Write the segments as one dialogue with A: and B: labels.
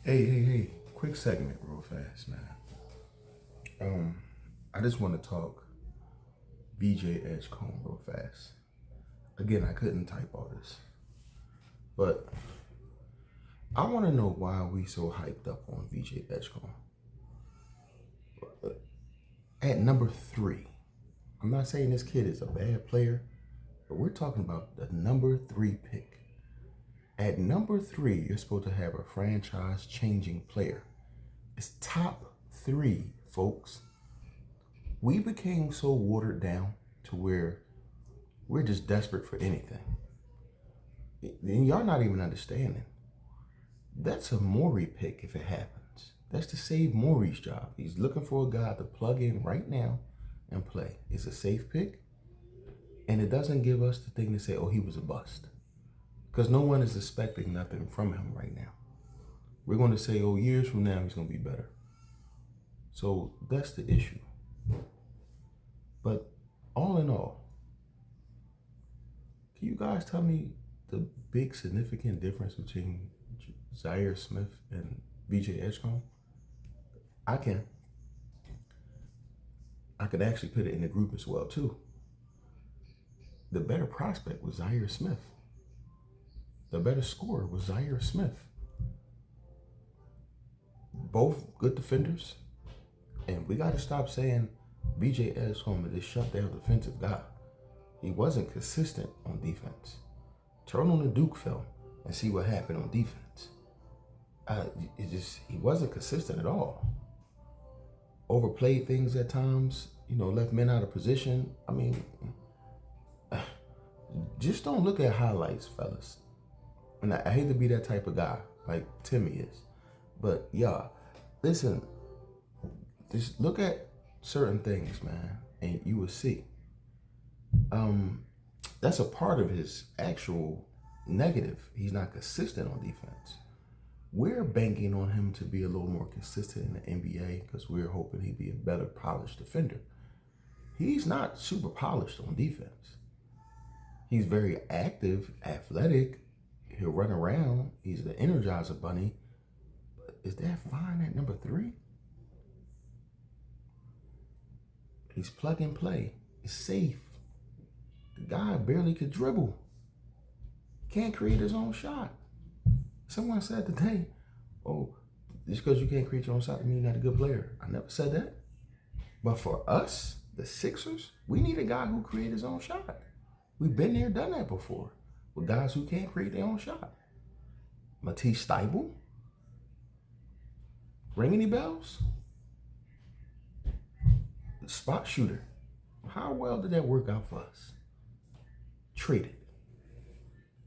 A: Hey, quick segment real fast, man. I just want to talk VJ EDGECOMBE real fast. Again, I couldn't type all this, but I want to know why we so hyped up on VJ EDGECOMBE. At number 3, I'm not saying this kid is a bad player, but we're talking about the number 3 pick. At number 3, you're supposed to have a franchise-changing player. It's top 3, folks. We became so watered down to where we're just desperate for anything. And y'all not even understanding. That's a Maury pick if it happens. That's to save Maury's job. He's looking for a guy to plug in right now and play. It's a safe pick, and it doesn't give us the thing to say, oh, he was a bust. Because no one is expecting nothing from him right now. We're going to say, oh, years from now, he's going to be better. So that's the issue. But all in all, can you guys tell me the big significant difference between Zaire Smith and VJ EDGECOMBE? I can. I could actually put it in the group as well, too. The better prospect was Zaire Smith. The better scorer was Zaire Smith. Both good defenders. And we got to stop saying VJ EDGECOMBE is this shutdown defensive guy. He wasn't consistent on defense. Turn on the Duke film and see what happened on defense. He wasn't consistent at all. Overplayed things at times, left men out of position. I mean, just don't look at highlights, fellas. And I hate to be that type of guy like Timmy is. But yeah, listen, just look at certain things, man, and you will see. That's a part of his actual negative. He's not consistent on defense. We're banking on him to be a little more consistent in the NBA because we're hoping he'd be a better polished defender. He's not super polished on defense. He's very active, athletic. He'll run around. He's the Energizer Bunny. But is that fine at number 3? He's plug and play. It's safe. The guy barely could dribble. Can't create his own shot. Someone said today, oh, just because you can't create your own shot doesn't mean you're not a good player. I never said that. But for us, the Sixers, we need a guy who creates his own shot. We've been there, done that before with guys who can't create their own shot. Matisse Thybulle? Ring any bells? Spot shooter. How well did that work out for us? Traded.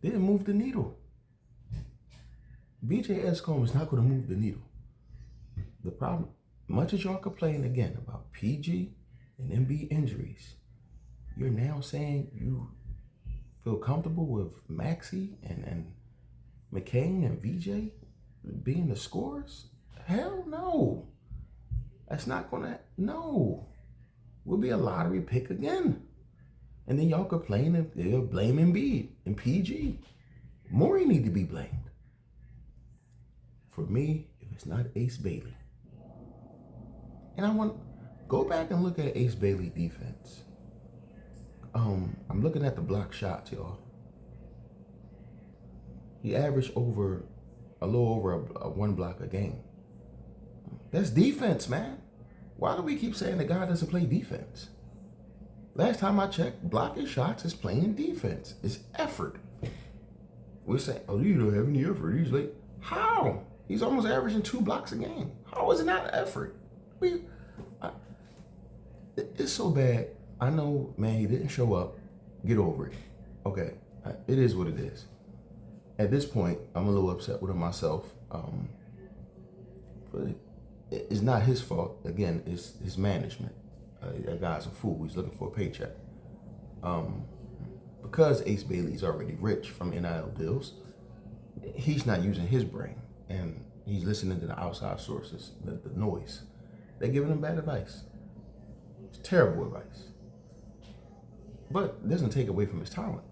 A: Didn't move the needle. VJ EDGECOMBE is not going to move the needle. The problem, much as y'all complain again about PG and MB injuries, you're now saying you feel comfortable with Maxey and McCain and VJ being the scorers? Hell no. That's not going to, no. We'll be a lottery pick again. And then y'all complain if they'll blame Embiid and PG. Maury need to be blamed. For me, if it's not Ace Bailey. And I want to go back and look at Ace Bailey defense. I'm looking at the block shots, y'all. He averaged a little over a 1 block a game. That's defense, man. Why do we keep saying the guy doesn't play defense? Last time I checked, blocking shots is playing defense. It's effort. We're saying, oh, you don't have any effort. He's like, how? He's almost averaging 2 blocks a game. How is it not effort? It's so bad. I know, man, he didn't show up. Get over it. Okay, it is what it is. At this point, I'm a little upset with him myself. But it's not his fault. Again, it's his management. That guy's a fool. He's looking for a paycheck. Because Ace Bailey's already rich from NIL deals, he's not using his brain. And he's listening to the outside sources, the noise. They're giving him bad advice. It's terrible advice. But it doesn't take away from his talent.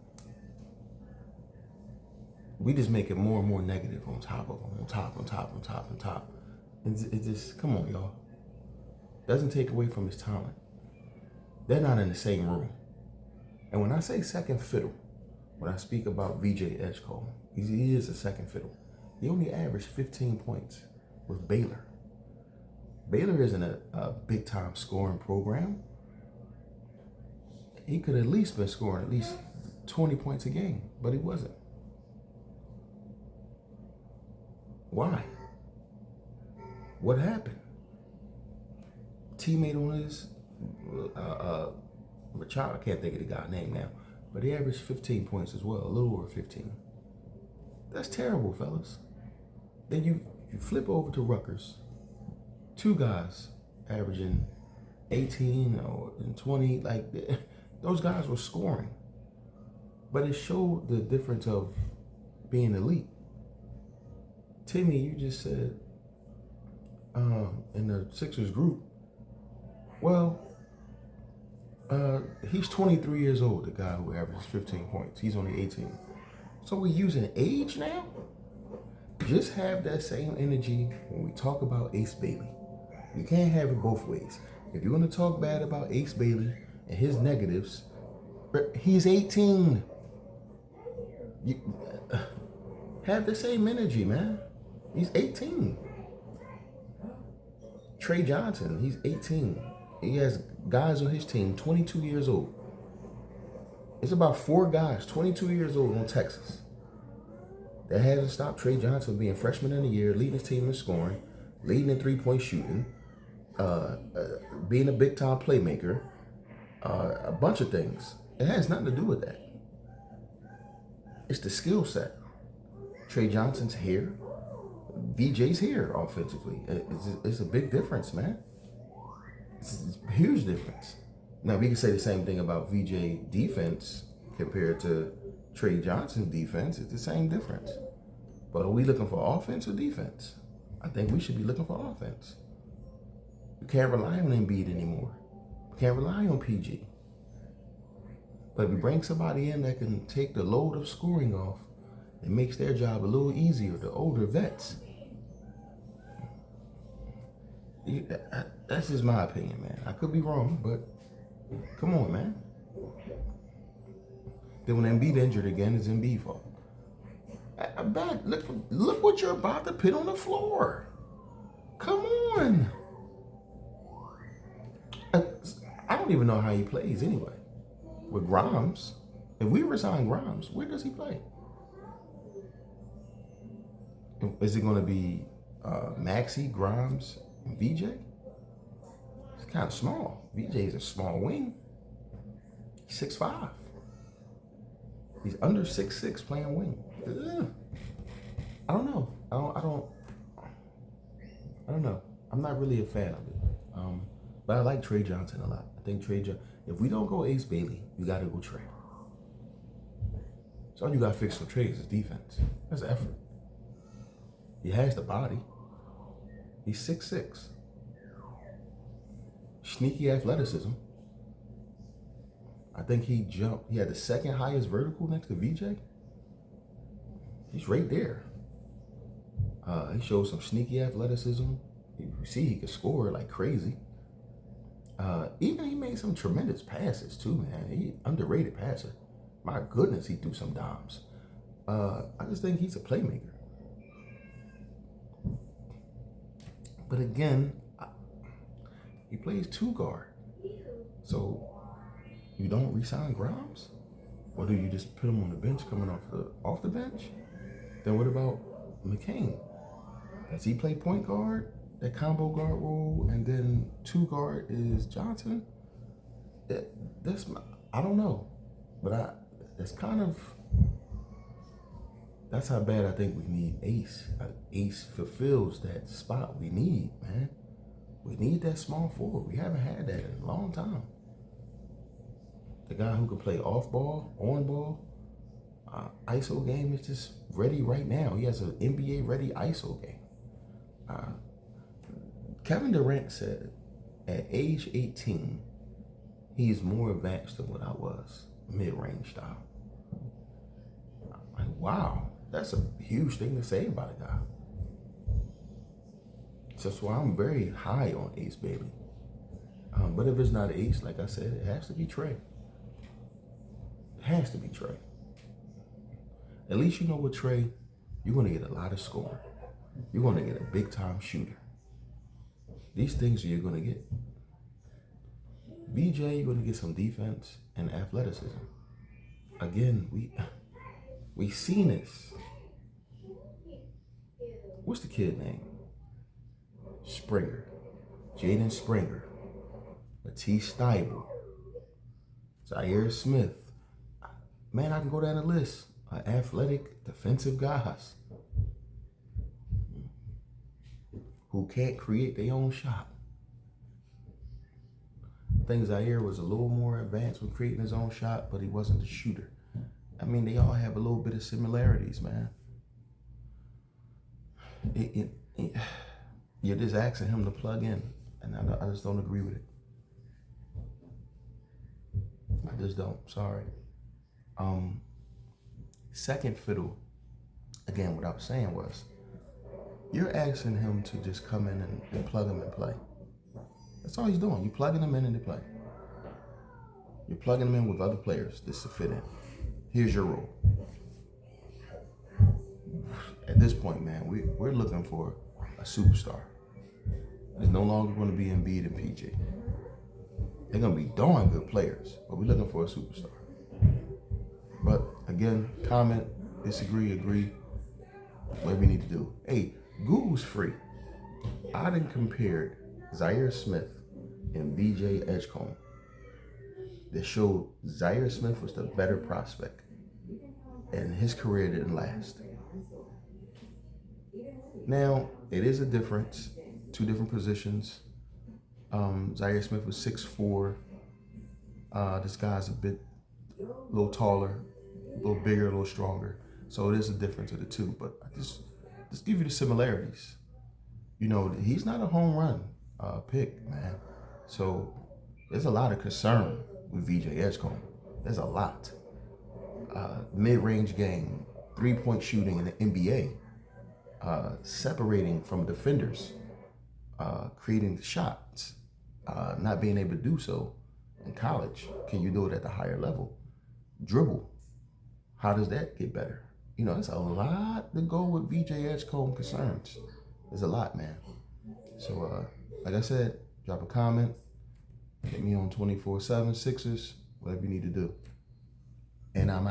A: we just make it more and more negative on top of them, on top. It just, come on, y'all. Doesn't take away from his talent. They're not in the same room. And when I say second fiddle, when I speak about VJ EDGECOMBE, he is a second fiddle. He only averaged 15 points with Baylor. Baylor isn't a big-time scoring program. He could at least been scoring at least 20 points a game, but he wasn't. Why? What happened? Teammate on his child, I can't think of the guy's name now, but he averaged 15 points as well, a little over 15. That's terrible, fellas. Then you flip over to Rutgers, two guys averaging 18 or 20, like those guys were scoring. But it showed the difference of being elite. Timmy, you just said in the Sixers group, well, he's 23 years old, the guy who averages 15 points. He's only 18. So we're using age now? Just have that same energy when we talk about Ace Bailey. You can't have it both ways. If you're going to talk bad about Ace Bailey and his negatives, he's 18. You have the same energy, man. He's 18. Trey Johnson, he's 18. He has guys on his team, 22 years old. It's about 4 guys, 22 years old on Texas. That hasn't stopped Trey Johnson being freshman in the year, leading his team in scoring, leading in three-point shooting, being a big-time playmaker, a bunch of things. It has nothing to do with that. It's the skill set. Trey Johnson's here. VJ's here offensively. It's a big difference, man. It's a huge difference. Now, we can say the same thing about VJ defense compared to Trey Johnson's defense. It's the same difference. But are we looking for offense or defense? I think we should be looking for offense. You can't rely on Embiid anymore. You can't rely on PG. But if you bring somebody in that can take the load of scoring off, it makes their job a little easier, the older vets. That's just my opinion, man. I could be wrong, but come on, man. Then when Embiid injured again, it's Embiid's fault. I bet. Look what you're about to put on the floor. Come on. I don't even know how he plays anyway. With Grimes, if we resign Grimes, where does he play? Is it going to be Maxey, Grimes, and VJ? It's kind of small. VJ is a small wing. He's 6'5". He's under 6'6", playing wing. I don't know. I don't know. I'm not really a fan of it. But I like Trey Johnson a lot. I think Trey Johnson. If we don't go Ace Bailey, you got to go Trey. So all you got to fix for Trey is his defense. That's effort. He has the body. He's 6'6". Sneaky athleticism. I think he jumped. He had the second highest vertical next to VJ. He's right there. He showed some sneaky athleticism. You see he could score like crazy. Even he made some tremendous passes too, man. He underrated passer. My goodness, he threw some dimes. I just think he's a playmaker. But again, he plays 2 guard. So you don't re-sign Grimes? Or do you just put him on the bench coming off the bench? Then what about McCain? Does he play point guard, that combo guard role, and then 2 guard is Johnson? I don't know. But that's how bad I think we need Ace. Ace fulfills that spot we need, man. We need that small forward. We haven't had that in a long time. The guy who can play off ball, on ball, ISO game is just ready right now. He has an NBA ready ISO game. Kevin Durant said at age 18, he is more advanced than what I was, mid-range style. Like, wow, That's a huge thing to say about a guy. So that's why I'm very high on Ace Bailey. But if it's not Ace, like I said, it has to be Trey. It has to be Trey. At least you know with Trey, you're going to get a lot of scoring. You're going to get a big-time shooter. These things you're going to get. VJ, you're going to get some defense and athleticism. Again, we seen this. What's the kid name? Springer. Jaden Springer. Matisse Steibel. Zaire Smith. Man, I can go down the list. Athletic, defensive guys who can't create their own shot. I think Zaire was a little more advanced with creating his own shot, but he wasn't the shooter. I mean, they all have a little bit of similarities, man. You're just asking him to plug in, and I just don't agree with it. I just don't. Sorry. Second fiddle, again, what I was saying was, you're asking him to just come in and plug him and play. That's all he's doing. You're plugging him in and they play. You're plugging him in with other players just to fit in. Here's your role. At this point, man, we're looking for a superstar. It's no longer going to be Embiid and PG. They're going to be darn good players, but we're looking for a superstar. But again, comment, disagree, agree, what we need to do. Hey, Google's free. I done compared Zaire Smith and VJ EDGECOMBE. That showed Zaire Smith was the better prospect, and his career didn't last. Now, it is a difference, two different positions. Zaire Smith was 6'4". This guy's a little taller, a little bigger, a little stronger. So it is a difference of the two, but I just give you the similarities. You know, he's not a home run pick, man. So there's a lot of concern with VJ EDGECOMBE. There's a lot. Mid-range game, three-point shooting in the NBA, separating from defenders, creating the shots, not being able to do so in college. Can you do it at the higher level? Dribble. How does that get better? You know, there's a lot to go with VJ EDGECOMBE concerns. There's a lot, man. So, like I said, drop a comment. Hit me on 24/7 Sixers, whatever you need to do. And I'm out.